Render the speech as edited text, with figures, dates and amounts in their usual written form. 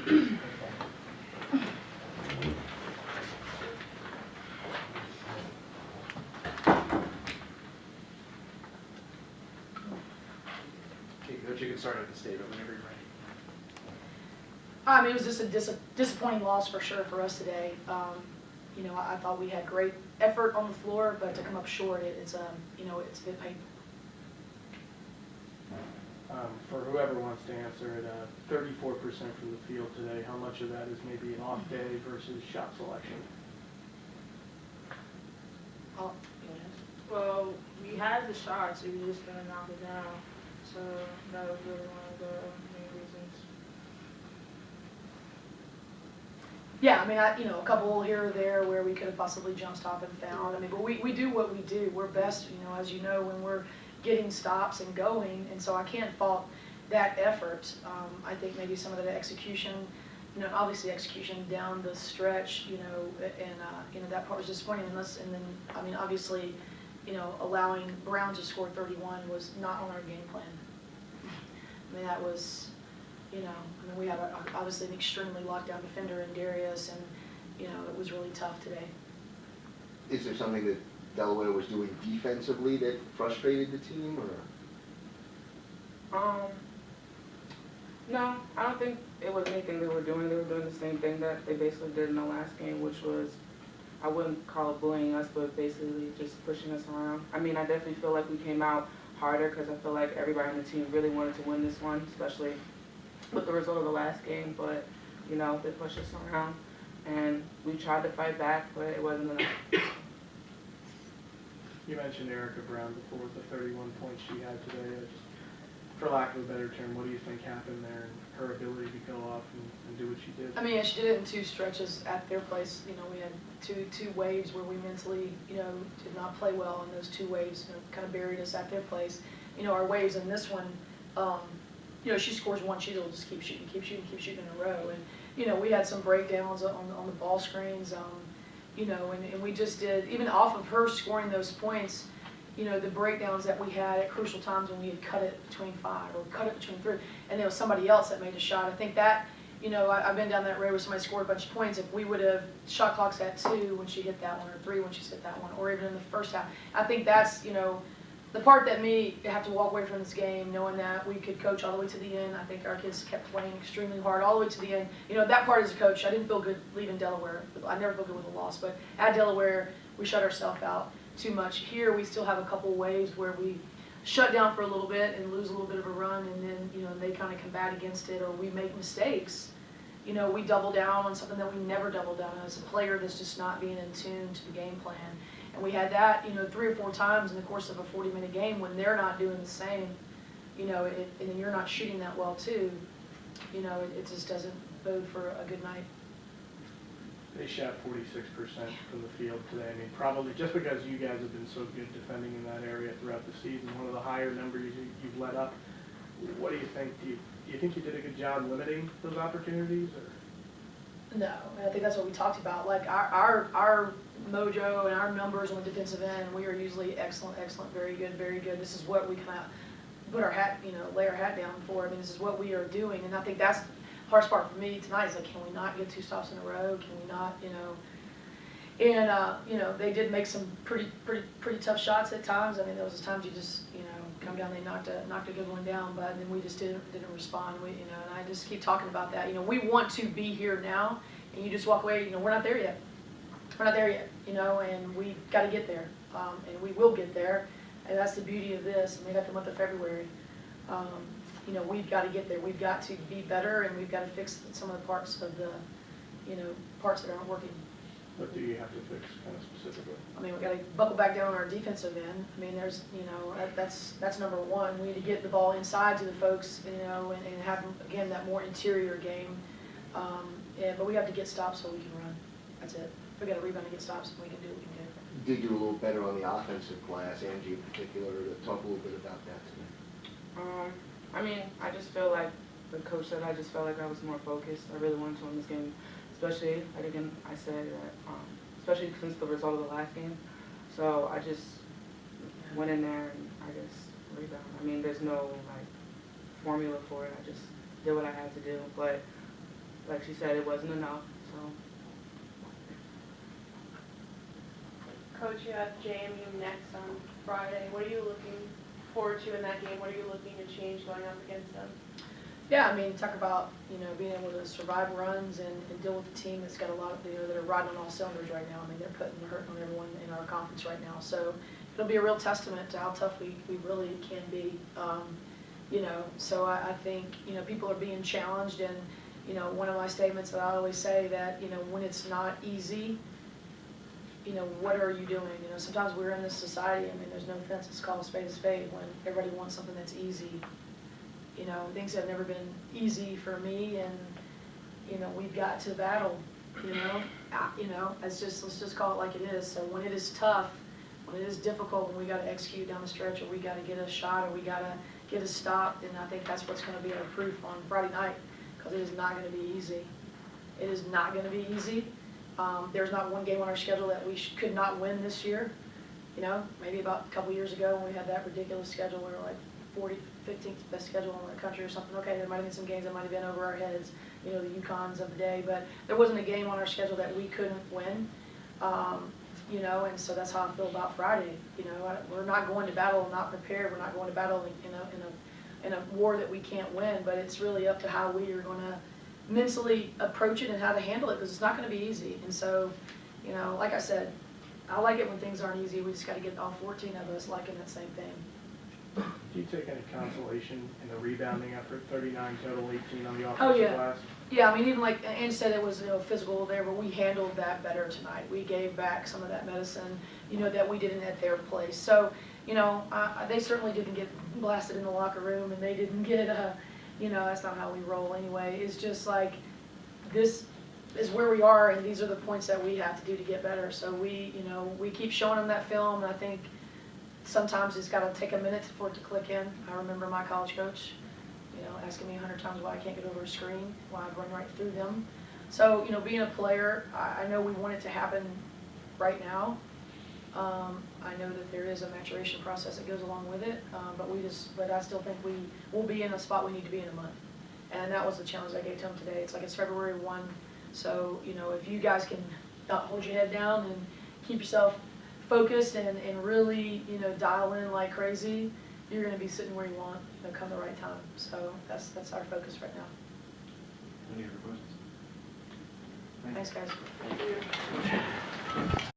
Coach, you can start at the statement whenever you're ready. It was just a disappointing loss for sure for us today. You know, I thought we had great effort on the floor, but to come up short, it's you know, it's a bit painful. For whoever wants to answer it, 34% from the field today, how much of that is maybe an off day versus shot selection? Well, we had the shots, we were just going to knock it down. So that was really one of the main reasons. Yeah, I mean, you know, a couple here or there where we could have possibly jump stop and found. I mean, but we do what we do. We're best, you know, as you know, when we're getting stops and going, and so I can't fault that effort. I think maybe some of the execution, you know, obviously execution down the stretch, you know, and you know, that part was disappointing. And then, I mean, obviously, you know, allowing Brown to score 31 was not on our game plan. I mean, that was, you know, I mean, we have obviously an extremely locked down defender in Darius, and, you know, it was really tough today. Is there something that Delaware was doing defensively that frustrated the team, or? No, I don't think it was anything they were doing. They were doing the same thing that they basically did in the last game, which was, I wouldn't call it bullying us, but basically just pushing us around. I mean, I definitely feel like we came out harder because I feel like everybody on the team really wanted to win this one, especially with the result of the last game. But, you know, they pushed us around, and we tried to fight back, but it wasn't enough. You mentioned Erica Brown before with the 31 points she had today. For lack of a better term, what do you think happened there and her ability to go off and do what she did? I mean, yeah, she did it in two stretches at their place. You know, we had two waves where we mentally, you know, did not play well, and those two waves, you know, kind of buried us at their place. You know, our waves in this one, you know, she scores one, she'll just keep shooting in a row. And, you know, we had some breakdowns on the ball screens, you know, and we just did, even off of her scoring those points, you know, the breakdowns that we had at crucial times when we had cut it between 5 or cut it between 3, and there was somebody else that made a shot. I think that, you know, I've been down that road where somebody scored a bunch of points. If we would have shot clocks at 2 when she hit that one, or 3 when she hit that one, or even in the first half, I think that's, you know, the part that me have to walk away from this game knowing that we could coach all the way to the end. I think our kids kept playing extremely hard all the way to the end. You know, that part as a coach, I didn't feel good leaving Delaware. I never feel good with a loss, but at Delaware, we shut ourselves out too much. Here, we still have a couple waves where we shut down for a little bit and lose a little bit of a run, and then, you know, they kind of combat against it, or we make mistakes. You know, we double down on something that we never double down on as a player that's just not being in tune to the game plan. And we had that, you know, 3 or 4 times in the course of a 40-minute game when they're not doing the same, you know, and then you're not shooting that well too. You know, it just doesn't bode for a good night. They shot 46% from the field today. I mean, probably just because you guys have been so good defending in that area throughout the season, one of the higher numbers you've let up. What do you think? Do you think you did a good job limiting those opportunities? Or? No, I think that's what we talked about. Like our mojo and our numbers on the defensive end, we are usually excellent, very good, very good. This is what we kind of put our hat, you know, lay our hat down for. I mean, this is what we are doing, and I think that's the hardest part for me tonight is like, can we not get 2 stops in a row? Can we not, you know? And you know, they did make some pretty tough shots at times. I mean, there was times you just, you know, come down, they knocked a good one down, but then we just didn't respond. We, you know, and I just keep talking about that. You know, we want to be here now, and you just walk away. You know, we're not there yet. We're not there yet. You know, and we got to get there, and we will get there. And that's the beauty of this. And we got the month of February. You know, we've got to get there. We've got to be better, and we've got to fix some of the parts of the, you know, parts that aren't working. What do you have to fix, kind of specifically? I mean, we got to buckle back down on our defensive end. I mean, there's, you know, that's number one. We need to get the ball inside to the folks, you know, and have, again, that more interior game. But we have to get stops so we can run. That's it. We got to rebound and get stops, and we can do what we can do. Did you a little better on the offensive glass, Anjie in particular, to talk a little bit about that today? I mean, I just feel like the coach said, I just felt like I was more focused. I really wanted to win this game, especially, like again, I said that, especially since the result of the last game. So I just went in there and I just rebound. I mean, there's no like formula for it. I just did what I had to do. But like she said, it wasn't enough, so. Coach, you have JMU next on Friday. What are you looking forward to in that game? What are you looking to change going up against them? Yeah, I mean, talk about, being able to survive runs and deal with a team that's got a lot of, that are riding on all cylinders right now. I mean, they're putting the hurt on everyone in our conference right now. So it'll be a real testament to how tough we really can be. So I think, people are being challenged, and, one of my statements that I always say that, when it's not easy, what are you doing? Sometimes we're in this society, I mean, there's no offense, it's called a spade, when everybody wants something that's easy. Things have never been easy for me, and, we've got to battle, let's just call it like it is. So when it is tough, when it is difficult, when we got to execute down the stretch, or we got to get a shot, or we got to get a stop, then I think that's what's going to be our proof on Friday night, because it is not going to be easy. It is not going to be easy. There's not one game on our schedule that we could not win this year. Maybe about a couple years ago when we had that ridiculous schedule, we were like 15th best schedule in the country or something. Okay, there might have been some games that might have been over our heads, the UConns of the day, but there wasn't a game on our schedule that we couldn't win. And so that's how I feel about Friday. We're not going to battle not prepared. We're not going to battle in a war that we can't win, but it's really up to how we are going to mentally approach it and how to handle it, because it's not going to be easy. And so, like I said, I like it when things aren't easy. We just got to get all 14 of us liking that same thing. Do you take any consolation in the rebounding effort, 39 total, 18 on the Oh, offensive yeah. glass? Yeah, I mean, even like Anjie said, it was physical there, but we handled that better tonight. We gave back some of that medicine, that we didn't at their place. So, they certainly didn't get blasted in the locker room, and they didn't get, that's not how we roll anyway. It's just like, this is where we are, and these are the points that we have to do to get better. So we keep showing them that film, and I think sometimes it's got to take a minute for it to click in. I remember my college coach, asking me 100 times why I can't get over a screen, why I run right through them. So, being a player, I know we want it to happen right now. I know that there is a maturation process that goes along with it, but I still think we will be in a spot we need to be in a month. And that was the challenge I gave to them today. It's like it's February 1, so, if you guys can not hold your head down and keep yourself focused and really, dial in like crazy, you're going to be sitting where you want, come the right time. So that's our focus right now. Any other questions? Thanks, guys. Thank you.